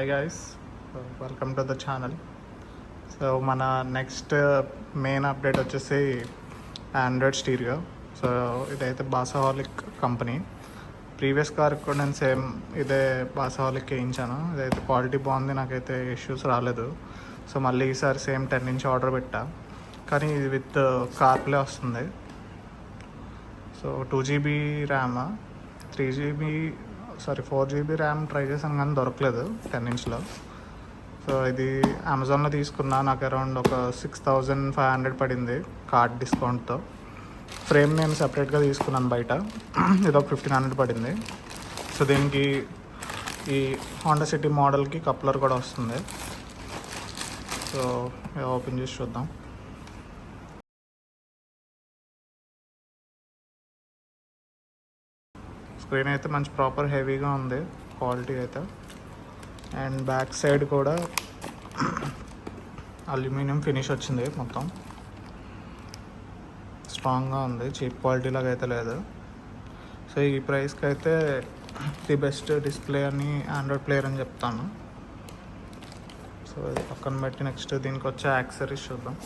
Hi guys, welcome to the channel. So మన next main update వచ్చేసి Android stereo. So ఇదైతే బాసాహాలిక్ company. Previous car కూడా నేను same ఇదే బాసాహాలిక్ వేయించాను. ఇదైతే క్వాలిటీ బాగుంది, నాకైతే ఇష్యూస్ రాలేదు. సో మళ్ళీ ఈసారి సేమ్ 10 ఇంచ్ ఆర్డర్ పెట్టా, కానీ ఇది విత్ కార్ప్లే వస్తుంది. So 2GB RAM, 4GB RAM try చేశాను కానీ దొరకలేదు 10 ఇంచ్లో. సో ఇది అమెజాన్లో తీసుకున్నా, నాకు అరౌండ్ ఒక 6500 పడింది కార్డ్ డిస్కౌంట్తో. ఫ్రేమ్ నేను సపరేట్గా తీసుకున్నాను బయట, ఇది ఒక 1500 పడింది. సో దీనికి ఈ హోండా సిటీ మోడల్కి కప్లర్ కూడా వస్తుంది. సో ఓపెన్ చేసి చూద్దాం. స్క్రీన్ అయితే మంచి ప్రాపర్ హెవీగా ఉంది, క్వాలిటీ అయితే. అండ్ బ్యాక్ సైడ్ కూడా అల్యూమినియం ఫినిష్ వచ్చింది, మొత్తం స్ట్రాంగ్గా ఉంది, చీప్ క్వాలిటీ లాగా అయితే లేదు. సో ఈ ప్రైస్కి అయితే ది బెస్ట్ డిస్ప్లే అని ఆండ్రాయిడ్ ప్లేయర్ అని చెప్తాను. సో ఇది పక్కన పెట్టి నెక్స్ట్ దీనికి వచ్చే యాక్సెసరీస్ చూద్దాం.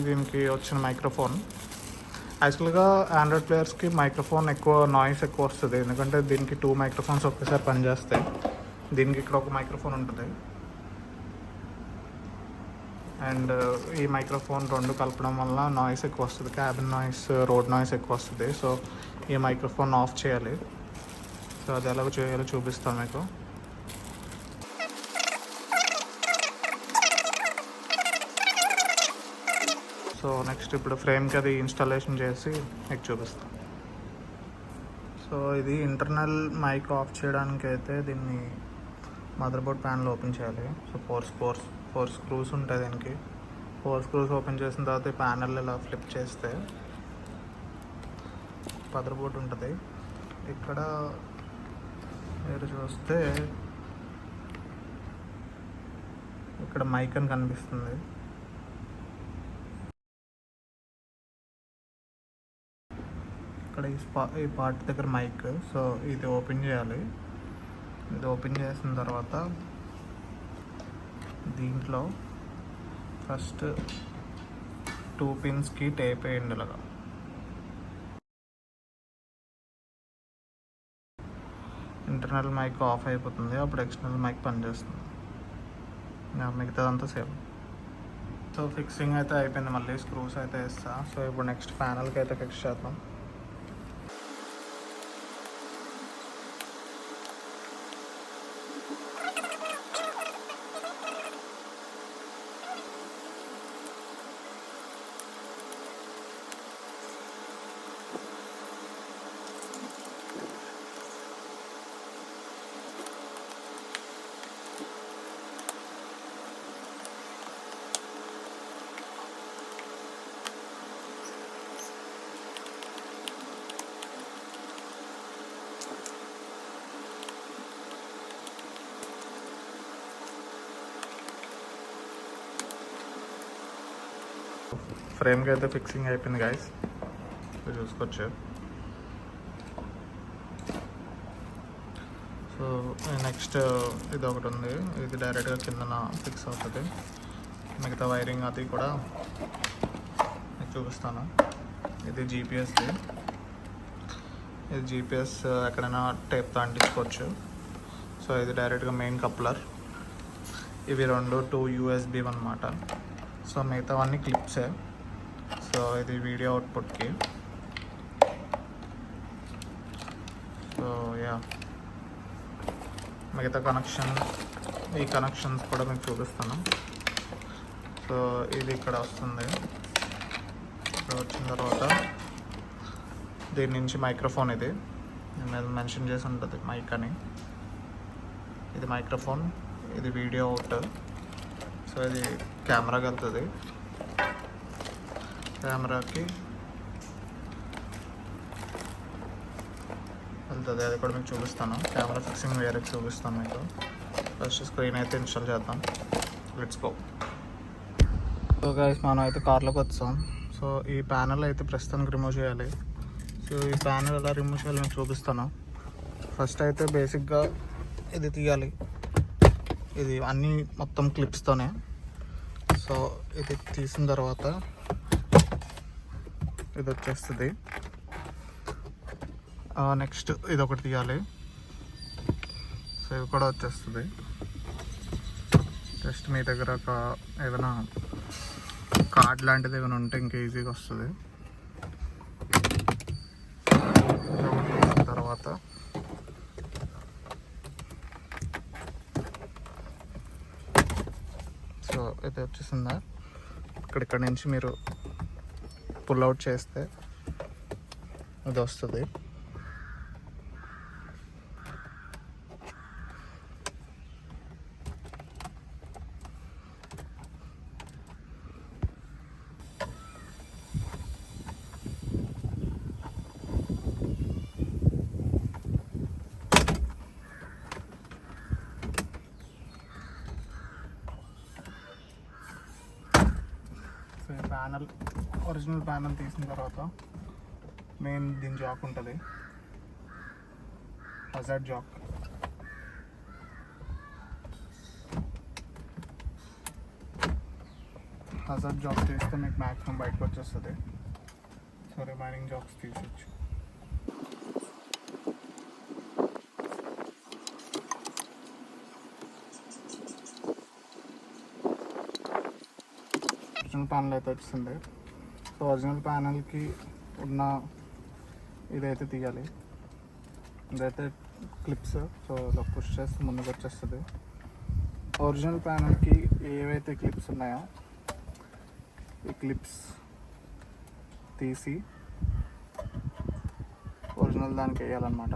దీనికి వచ్చిన మైక్రోఫోన్. యాక్చువల్గా ఆండ్రాయిడ్ ప్లేయర్స్కి మైక్రోఫోన్ నాయిస్ ఎక్కువ వస్తుంది, ఎందుకంటే దీనికి 2 మైక్రోఫోన్స్ ఒకేసారి పనిచేస్తాయి. దీనికి ఇక్కడ ఒక మైక్రోఫోన్ ఉంటుంది, అండ్ ఈ మైక్రోఫోన్ 2 కలపడం వల్ల నాయిస్ ఎక్కువ వస్తుంది, క్యాబిన్ నాయిస్, రోడ్ నాయిస్ ఎక్కువ వస్తుంది. సో ఈ మైక్రోఫోన్ ఆఫ్ చేయాలి. సో అది ఎలాగో చేయాలో చూపిస్తాను మీకు. సో నెక్స్ట్ ఇప్పుడు ఫ్రేమ్కి అది ఇన్స్టాలేషన్ చేసి మీకు చూపిస్తాం. సో ఇది ఇంటర్నల్ మైక్ ఆఫ్ చేయడానికి అయితే దీన్ని మదర్బోర్డ్ ప్యానల్ ఓపెన్ చేయాలి. సో ఫోర్ స్క్రూస్ ఉంటాయి దీనికి. 4 స్క్రూస్ ఓపెన్ చేసిన తర్వాత ఈ ప్యానల్ ఇలా ఫ్లిప్ చేస్తే మదర్బోర్డ్ ఉంటుంది. ఇక్కడ మీరు చూస్తే ఇక్కడ మైక్ అని కనిపిస్తుంది. ఇక్కడ ఈ పార్ట్ దగ్గర మైక్. సో ఇది ఓపెన్ చేయాలి. ఇది ఓపెన్ చేసిన తర్వాత దీంట్లో ఫస్ట్ 2 పిన్స్కి టేప్ వేయండి ఇలాగా. ఇంటర్నల్ మైక్ ఆఫ్ అయిపోతుంది, అప్పుడు ఎక్స్టర్నల్ మైక్ పనిచేస్తుంది. మిగతాదంతా సేమ్. సో ఫిక్సింగ్ అయితే అయిపోయింది, మళ్ళీ స్క్రూస్ అయితే వేస్తా. సో ఇప్పుడు నెక్స్ట్ ప్యానల్కి అయితే ఫిక్స్ చేద్దాం. ఫ్రేమ్కి అయితే ఫిక్సింగ్ అయిపోయింది గైస్, చూసుకోవచ్చు. సో నెక్స్ట్ ఇది ఒకటి ఉంది, ఇది డైరెక్ట్గా కిందన ఫిక్స్ అవుతుంది. మిగతా వైరింగ్ అది కూడా మీకు చూపిస్తాను. ఇది జీపీఎస్ది. ఇది జీపీఎస్ ఎక్కడైనా టేప్తో అంటించుకోవచ్చు. సో ఇది డైరెక్ట్గా మెయిన్ కప్లర్. ఇవి 2 USB అన్నమాట. సో మిగతావన్నీ క్లిప్సే. సో ఇది వీడియో అవుట్పుట్కి. సో మిగతా ఈ కనెక్షన్స్ కూడా మీకు చూపిస్తాను. సో ఇది ఇక్కడ వస్తుంది. ఇక్కడ వచ్చిన తర్వాత దీని నుంచి మైక్రోఫోన్, ఇది నేను మెన్షన్ చేసి ఉంటుంది మైక్ అని. ఇది మైక్రోఫోన్, ఇది వీడియో అవుట్. సో ఇది కెమెరాకి వెళ్తుంది, కెమెరాకి వెళ్తుంది, అది కూడా మీకు చూపిస్తాను. కెమెరా ఫిక్సింగ్ వేరే చూపిస్తాను మీకు. ఫస్ట్ స్క్రీన్ అయితే ఇన్స్టాల్ చేద్దాం. Let's go. సో గైస్ మనం అయితే కార్లోకి వచ్చాం. సో ఈ ప్యానల్ అయితే ప్రస్తుతానికి రిమూవ్ చేయాలి. సో ఈ ప్యానల్ ఎలా రిమూవ్ చేయాలి నేను చూపిస్తాను. ఫస్ట్ అయితే బేసిక్గా ఇది తీయాలి. ఇది అన్నీ మొత్తం క్లిప్స్తోనే. సో ఇది తీసిన తర్వాత ఇది వచ్చేస్తుంది. నెక్స్ట్ ఇది ఒకటి తీయాలి. సో ఇది కూడా వచ్చేస్తుంది. జస్ట్ మీ దగ్గర ఏదైనా కార్డ్ లాంటిది ఏమైనా ఉంటే ఇంకా ఈజీగా వస్తుంది. తర్వాత సో ఇది వచ్చేసిందా, ఇక్కడ నుంచి మీరు పుల్ అవుట్ చేస్తే ఇది వస్తుంది. ప్యానల్ ఒరిజినల్ ప్యానల్ తీసిన తర్వాత మెయిన్ దీని జాక్ ఉంటుంది, హజార్డ్ జాక్. హజార్డ్ జాక్ తీస్తే మీకు మ్యాక్సిమం బయటకు వచ్చేస్తుంది. సో రిమైనింగ్ జాక్స్ తీసొచ్చు. ఒరిజినల్ ప్యానల్ అయితే వచ్చింది. సో ఒరిజినల్ ప్యానల్కి ఉన్న ఇదైతే తీయాలి. ఇదైతే క్లిప్స్. సో ఇలా పుష్ చేస్తే ముందుకు వచ్చేస్తుంది. ఒరిజినల్ ప్యానల్కి ఏవైతే క్లిప్స్ ఉన్నాయో ఈ క్లిప్స్ తీసి ఒరిజినల్ దానికి వేయాలన్నమాట.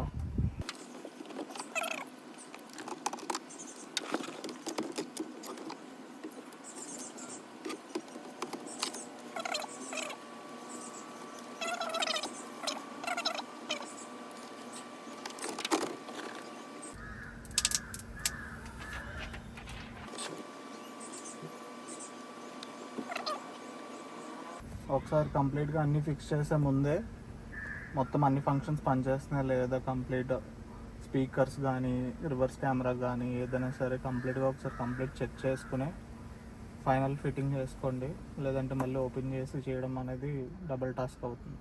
ఒకసారి కంప్లీట్గా అన్నీ ఫిక్స్ చేసే ముందే మొత్తం అన్ని ఫంక్షన్స్ పనిచేస్తున్నాయి లేదా, కంప్లీట్ స్పీకర్స్ కానీ రివర్స్ కెమెరా కానీ ఏదైనా సరే కంప్లీట్గా ఒకసారి కంప్లీట్ చెక్ చేసుకుని ఫైనల్ ఫిట్టింగ్ చేసుకోండి. లేదంటే మళ్ళీ ఓపెన్ చేసి చేయడం అనేది డబుల్ టాస్క్ అవుతుంది.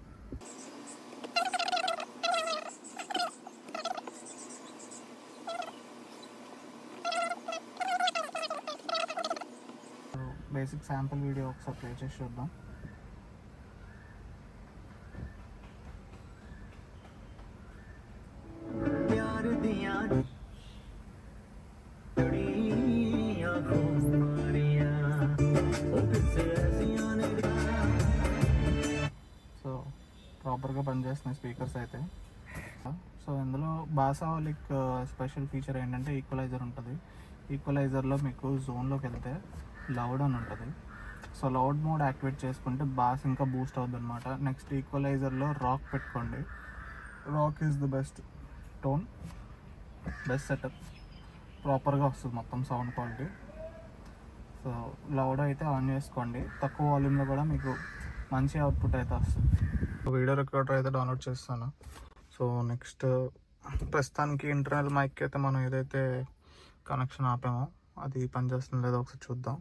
బేసిక్ శాంపుల్ వీడియో ఒకసారి ప్లే చేసి చూద్దాం. సో ప్రాపర్గా పనిచేస్తున్నాయి స్పీకర్స్ అయితే. సో ఇందులో బాసాహోలిక్ స్పెషల్ ఫీచర్ ఏంటంటే ఈక్వలైజర్ ఉంటుంది. ఈక్వలైజర్లో మీకు జోన్లోకి వెళ్తే లౌడ్ అని ఉంటుంది. సో లౌడ్ మోడ్ యాక్టివేట్ చేసుకుంటే బాస్ ఇంకా బూస్ట్ అవుతుంది అనమాట. నెక్స్ట్ ఈక్వలైజర్లో రాక్ పెట్టుకోండి. Rock is the best tone, best setup, ప్రాపర్గా వస్తుంది మొత్తం సౌండ్ క్వాలిటీ. సో లౌడ్ అయితే ఆన్ చేసుకోండి. తక్కువ వాల్యూమ్లో కూడా మీకు మంచి అవుట్పుట్ అయితే వస్తుంది. వీడియో రికార్డర్ అయితే డౌన్లోడ్ చేస్తాను. సో నెక్స్ట్ ప్రస్తుతానికి ఇంటర్నల్ మైక్ అయితే మనం ఏదైతే కనెక్షన్ ఆపామో అది పనిచేస్తుందో లేదో ఒకసారి చూద్దాం.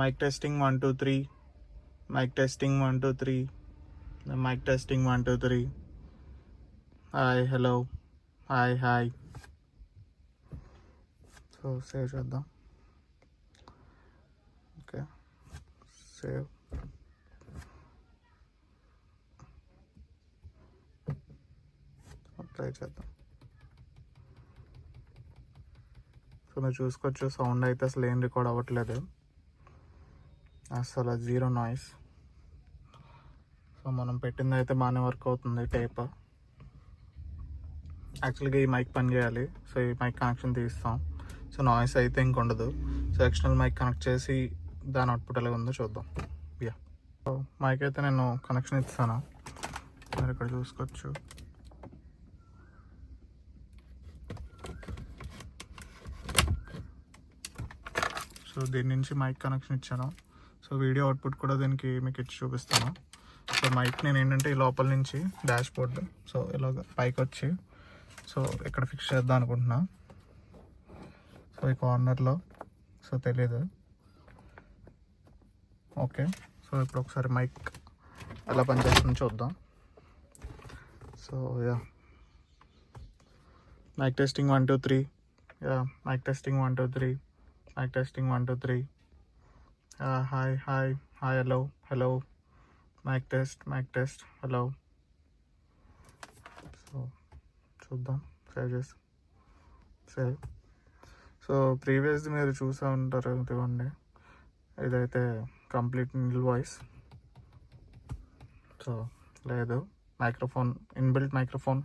Mike testing 1 2 3, mic testing 1 2 3, mic testing 1 2 3. Hi, hello, hi hi. So save చేద్దాం. Okay, save. ట్రై చేద్దాం. సో మీరు చూసుకోవచ్చు సౌండ్ అయితే అసలు ఏం రికార్డ్ అవ్వట్లేదు, అసలు జీరో నాయిస్. సో మనం పెట్టింది అయితే బాగానే వర్క్ అవుతుంది టేప్. యాక్చువల్గా ఈ మైక్ పని చేయాలి. సో ఈ మైక్ కనెక్షన్ తీస్తాం. సో నాయిస్ అయితే ఇంకొండదు. సో ఎక్స్టర్నల్ మైక్ కనెక్ట్ చేసి దాని అవుట్పుట్ ఎలా ఉందో చూద్దాం. యా, సో మైక్ అయితే నేను కనెక్షన్ ఇస్తాను, మీరు ఇక్కడ చూసుకోవచ్చు. దీని నుంచి మైక్ కనెక్షన్ ఇచ్చాను. సో వీడియో అవుట్పుట్ కూడా దీనికి మీకు ఇచ్చి చూపిస్తాను. సో మైక్ నేను ఏంటంటే ఈ లోపల నుంచి డాష్ బోర్డ్ సో ఇలాగ పైకి వచ్చి సో ఇక్కడ ఫిక్స్ చేద్దాం అనుకుంటున్నా. సో ఈ కార్నర్లో సో తెలీదు. ఓకే, సో ఇప్పుడు ఒకసారి మైక్ ఎలా పనిచేస్తుందో చూద్దాం. So ya, mic testing 1 2 3. Ya, mic testing 1 2 3. Mic testing 1 2 3. Hi hi hi hello mic test hello. So చూద్దాం, సేవ్. సో ప్రీవియస్ది మీరు చూసా ఉంటారు ఇదిగోండి, ఇదైతే కంప్లీట్ నిల్ వాయిస్. సో లేదు, మైక్రోఫోన్ ఇన్బిల్ట్ మైక్రోఫోన్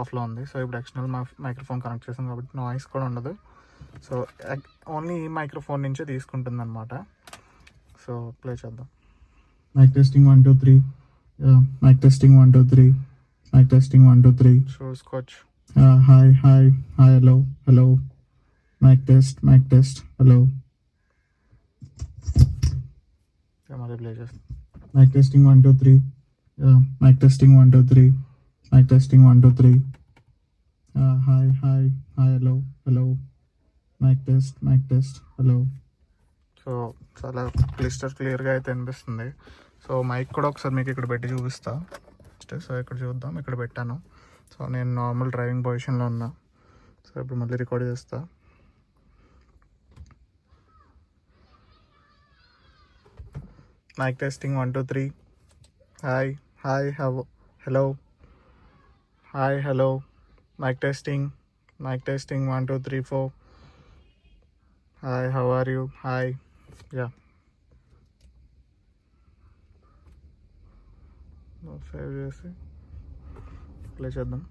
ఆఫ్లో ఉంది. సో ఇప్పుడు ఎక్స్టర్నల్ మైక్రోఫోన్ కనెక్ట్ చేసాం కాబట్టి నాయిస్ కూడా ఉండదు. సో ఓన్లీ ఈ మైక్రోఫోన్ నుంచే తీసుకుంటుంది అనమాట. సో ప్లే చేద్దాం. Mic testing 1 2 3. Mic testing 1 2 3. Mic testing 1 2 3. చూసుకోవచ్చు. Hi hello mic test hello. మళ్ళీ ప్లే చేస్తాం. Mic testing 1 2 3. Mic testing 1 2 3. Mic testing 1 2 3. Hi hello mic test hello. So చాలా క్లియర్గా అయితే అనిపిస్తుంది. సో మైక్ కూడా ఒకసారి మీకు ఇక్కడ పెట్టి చూపిస్తా. సో ఇక్కడ చూద్దాం, ఇక్కడ పెట్టాను. సో నేను నార్మల్ డ్రైవింగ్ పొజిషన్లో ఉన్నా. సో ఇప్పుడు మళ్ళీ రికార్డ్ చేస్తా. Mic testing 1 2 3. Hi hello mic testing 1 2 3 4. Hi, how are you? Hi. Ya, save చేసి ప్లే చేద్దాం.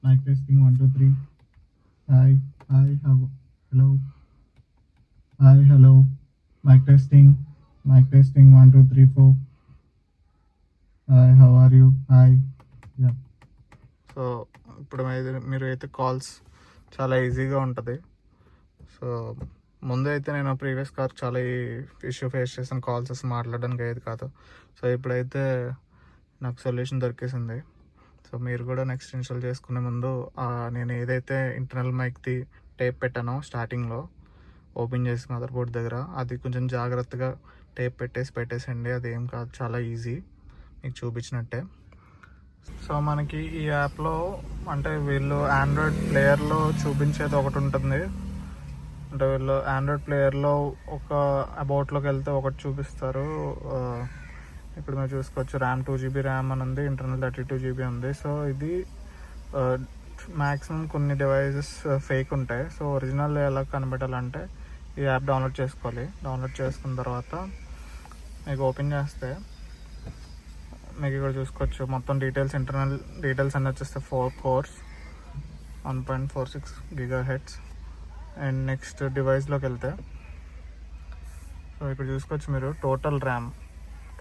Mic testing 1 2 3. Hi hello mic testing 1 2 3 4. Hi, how are you? Hi. Ya. So ఇప్పుడు మీరు అయితే కాల్స్ చాలా ఈజీగా ఉంటుంది. సో ముందు అయితే నేను ప్రీవియస్ కార్ చాలా ఇష్యూ ఫేస్ చేసిన కాల్స్ అసలు మాట్లాడడానికి అయ్యేది కాదు. సో ఇప్పుడైతే నాకు సొల్యూషన్ దొరికేసింది. సో మీరు కూడా నెక్స్ట్ ఇన్స్టాల్ చేసుకునే ముందు నేను ఏదైతే ఇంటర్నల్ మైక్ది టేప్ పెట్టానో స్టార్టింగ్లో ఓపెన్ చేసి మదర్ బోర్డ్ దగ్గర, అది కొంచెం జాగ్రత్తగా టేప్ పెట్టేసండి. అది ఏం కాదు, చాలా ఈజీ, మీకు చూపించినట్టే. సో మనకి ఈ యాప్లో అంటే వీళ్ళు ఆండ్రాయిడ్ ప్లేయర్లో చూపించేది ఒకటి ఉంటుంది. అంటే వీళ్ళు ఆండ్రాయిడ్ ప్లేయర్లో ఒక అబౌట్లోకి వెళ్తే ఒకటి చూపిస్తారు. ఇప్పుడు మీరు చూసుకోవచ్చు, ర్యామ్ 2 GB ర్యామ్ అని ఉంది, ఇంటర్నల్ 32 GB ఉంది. సో ఇది మ్యాక్సిమం కొన్ని డివైజెస్ ఫేక్ ఉంటాయి. సో ఒరిజినల్ ఎలా కనిపెట్టాలంటే ఈ యాప్ డౌన్లోడ్ చేసుకోవాలి. డౌన్లోడ్ చేసుకున్న తర్వాత మీకు ఓపెన్ చేస్తే మీకు ఇక్కడ చూసుకోవచ్చు మొత్తం ఇంటర్నల్ డీటెయిల్స్ అన్నీ వచ్చేస్తే 4 cores 1.46 GHz. అండ్ నెక్స్ట్ డివైస్లోకి వెళ్తే సో ఇక్కడ చూసుకోవచ్చు మీరు టోటల్ ర్యామ్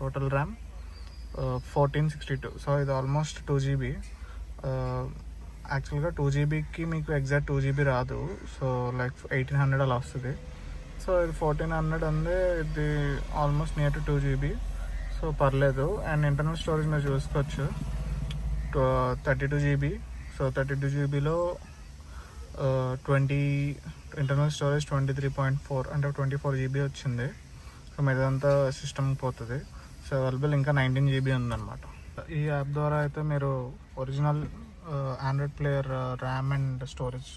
1462. సో ఇది ఆల్మోస్ట్ 2 GB. యాక్చువల్గా 2 GBకి మీకు ఎగ్జాక్ట్ 2 GB రాదు. సో లైక్ 1800 అలా వస్తుంది. సో ఇది 1400 ఉంది, ఇది almost near to 2 GB. So పర్లేదు. అండ్ ఇంటర్నల్ స్టోరేజ్ మీరు చూసుకోవచ్చు 32 GB. సో 32 GBలో 20 ఇంటర్నల్ స్టోరేజ్ 23.4 అంటే 24 GB వచ్చింది. సో మీదంతా సిస్టమ్ పోతుంది. సో అవైలబుల్ ఇంకా 19 GB ఉందన్నమాట. ఈ యాప్ ద్వారా అయితే మీరు original Android player RAM and storage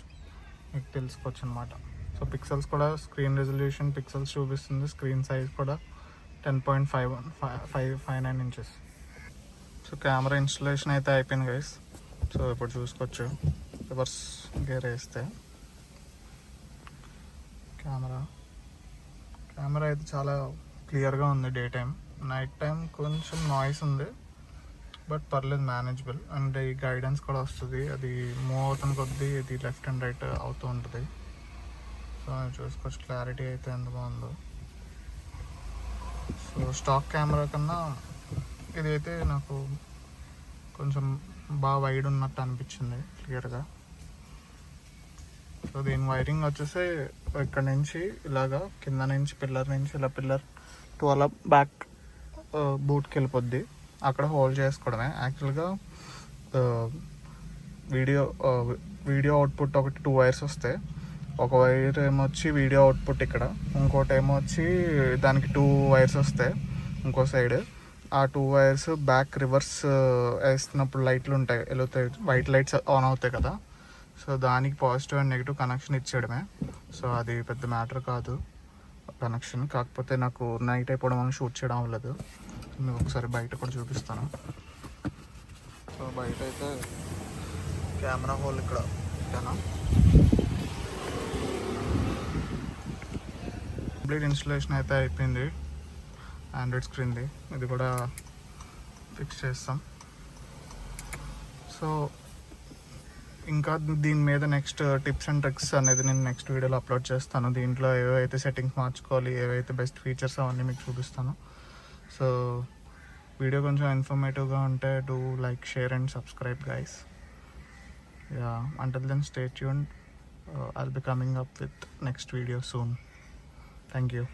మీకు తెలుసుకోవచ్చు అనమాట. సో పిక్సెల్స్ కూడా స్క్రీన్ రెజల్యూషన్ పిక్సెల్స్ చూపిస్తుంది. స్క్రీన్ సైజ్ కూడా 10.59 inches. సో కెమెరా ఇన్స్టలేషన్ అయితే అయిపోయింది గైస్. సో ఇప్పుడు చూసుకోవచ్చు, రివర్స్ గేర్ వేస్తే కెమెరా అయితే చాలా క్లియర్గా ఉంది. డే టైం, నైట్ టైం కొంచెం నాయిస్ ఉంది, బట్ పర్లేదు, మేనేజబుల్. అండ్ ఈ గైడెన్స్ కూడా వస్తుంది, అది మూవ్ అవుతున్న కొద్దీ ఇది లెఫ్ట్ అండ్ రైట్ అవుతూ ఉంటుంది. సో చూసుకోవచ్చు క్లారిటీ అయితే ఎంత బాగుందో. సో స్టాక్ కెమెరా కన్నా ఇదైతే నాకు కొంచెం బాగా వైడ్ ఉన్నట్టు అనిపించింది, క్లియర్గా. సో సో దీని వైరింగ్ వచ్చేసి ఇక్కడ నుంచి ఇలాగా కింద నుంచి పిల్లర్ నుంచి ఇలా పిల్లర్ టు అలా బ్యాక్ బూట్కి వెళ్ళిపోద్ది. అక్కడ హోల్డ్ చేసుకోవడమే. యాక్చువల్గా వీడియో అవుట్పుట్ ఒకటి 2 వైర్స్ వస్తాయి. ఒక వైర్ ఏమొచ్చి వీడియో అవుట్పుట్ ఇక్కడ, ఇంకోటి ఏమో వచ్చి దానికి 2 వైర్స్ వస్తాయి ఇంకో సైడ్. ఆ 2 వైర్స్ బ్యాక్ రివర్స్ వేస్తున్నప్పుడు లైట్లు ఉంటాయి, వెలుగుతాయి, వైట్ లైట్స్ ఆన్ అవుతాయి కదా. సో దానికి పాజిటివ్ అండ్ నెగిటివ్ కనెక్షన్ ఇచ్చేయడమే. సో అది పెద్ద మ్యాటర్ కాదు కనెక్షన్. కాకపోతే నాకు నైట్ అయిపోవడం వల్ల షూట్ చేయడం అవ్వలేదు. మీకు ఒకసారి బయట కూడా చూపిస్తాను. సో బయట అయితే కెమెరా హోల్ ఇక్కడ పెట్టాను. కంప్లీట్ ఇన్స్టలేషన్ అయితే అయిపోయింది. ఆండ్రాయిడ్ స్క్రీన్ది ఇది కూడా ఫిక్స్ చేస్తాం. సో ఇంకా దీని మీద నెక్స్ట్ టిప్స్ అండ్ ట్రిక్స్ అనేది నేను నెక్స్ట్ వీడియోలో అప్లోడ్ చేస్తాను. దీంట్లో ఏవైతే సెట్టింగ్స్ మార్చుకోవాలి, ఏవైతే బెస్ట్ ఫీచర్స్ అవన్నీ మీకు చూపిస్తాను. సో వీడియో కొంచెం ఇన్ఫర్మేటివ్గా ఉంటే do like, share and subscribe guys. Ya, until then stay tuned. I'll be coming up with next video soon. Thank you.